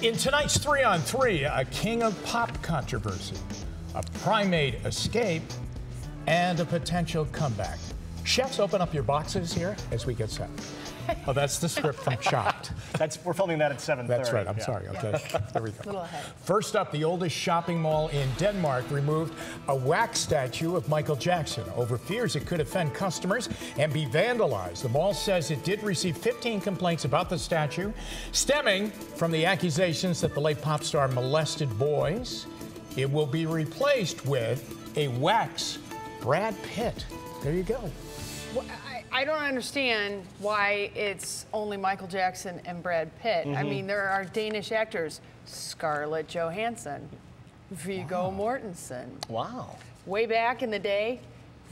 In tonight's 3 on 3, a king of pop controversy, a primate escape, and a potential comeback. Chefs, open up your boxes here as we get set. Oh, that's the script from Chopped. We're filming that at 7:30. That's right. I'm sorry. Okay, there we go. A little ahead. First up, the oldest shopping mall in Denmark removed a wax statue of Michael Jackson over fears it could offend customers and be vandalized. The mall says it did receive 15 complaints about the statue, stemming from the accusations that the late pop star molested boys. It will be replaced with a wax Brad Pitt. There you go. Well, I don't understand why it's only Michael Jackson and Brad Pitt. I mean, there are Danish actors, Scarlett Johansson, Viggo Mortensen. Wow. Way back in the day,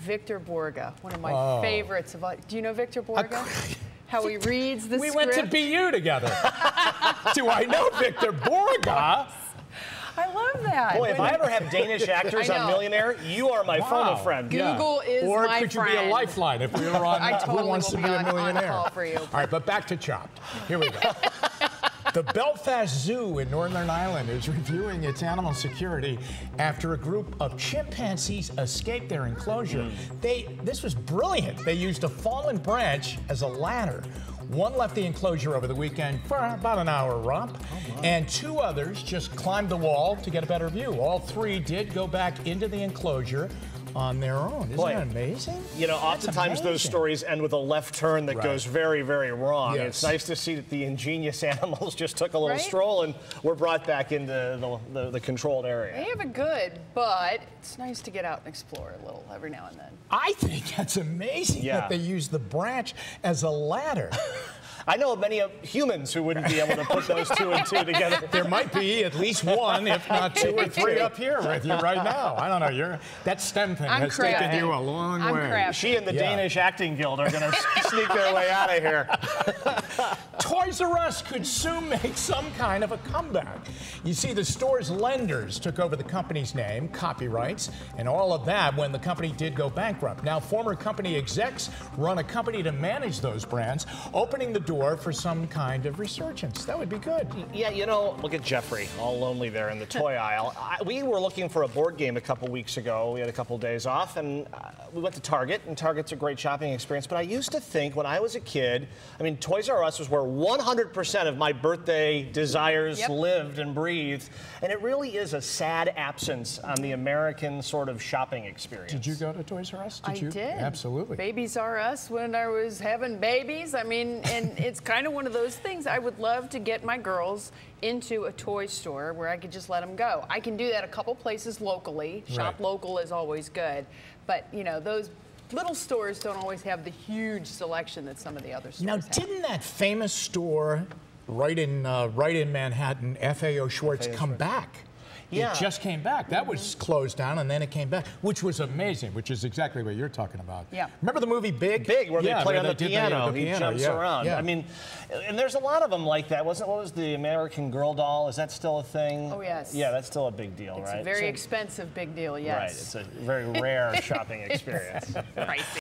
Victor Borge, one of my favorites. Do you know Victor Borge? How he reads the script? We went to BU together. Do I know Victor Borge? I love that. Boy, if I ever have Danish actors on Millionaire, you are my phone friend. Google is or my could you friend. be a lifeline if we were on I totally Who Wants to Be a Millionaire? On call for you. All right, but back to Chopped. Here we go. The Belfast Zoo in Northern Ireland is reviewing its animal security after a group of chimpanzees escaped their enclosure. This was brilliant. They used a fallen branch as a ladder. One left the enclosure over the weekend for about an hour romp, and 2 others just climbed the wall to get a better view. All 3 did go back into the enclosure on their own. Isn't that amazing? You know, oftentimes those stories end with a left turn that goes very, very wrong. Yes. It's nice to see that the ingenious animals just took a little stroll and were brought back into the controlled area. They have it good, but it's nice to get out and explore a little every now and then. I think that's amazing that they use the branch as a ladder. I know many humans who wouldn't be able to put those 2 and 2 together. There might be at least 1, if not 2 or 3 up here with you right now. I don't know. That STEM thing has taken you a long way. Crafty. She and the Danish Acting Guild are going to sneak their way out of here. Toys R Us could soon make some kind of a comeback. You see, the store's lenders took over the company's name, copyrights, and all of that when the company did go bankrupt. Now, former company execs run a company to manage those brands, opening the door for some kind of resurgence. That would be good. Yeah, you know, look at Jeffrey, all lonely there in the toy aisle. We were looking for a board game a couple weeks ago. We had a couple days off, and we went to Target, and Target's a great shopping experience. But I used to think when I was a kid, I mean, Toys R Us was where 100% of my birthday desires lived and breathed. And it really is a sad absence on the American sort of shopping experience. Did you go to Toys R Us? I did. Absolutely. Babies R Us when I was having babies. I mean, and it's kind of one of those things. I would love to get my girls into a toy store where I could just let them go. I can do that a couple places locally. Shop local is always good. But, you know, those little stores don't always have the huge selection that some of the other stores have. Now, didn't that famous store right in Manhattan, FAO Schwartz, come back? Yeah. It just came back. That was closed down, and then it came back, which was amazing, which is exactly what you're talking about. Yeah. Remember the movie Big? Big, where they play on the piano. He jumps around. I mean, and there's a lot of them like that. What was the American Girl doll? Is that still a thing? Oh, yes. Yeah, that's still a big deal, right? It's a very expensive big deal, yes. Right. It's a very rare shopping experience. Pricey.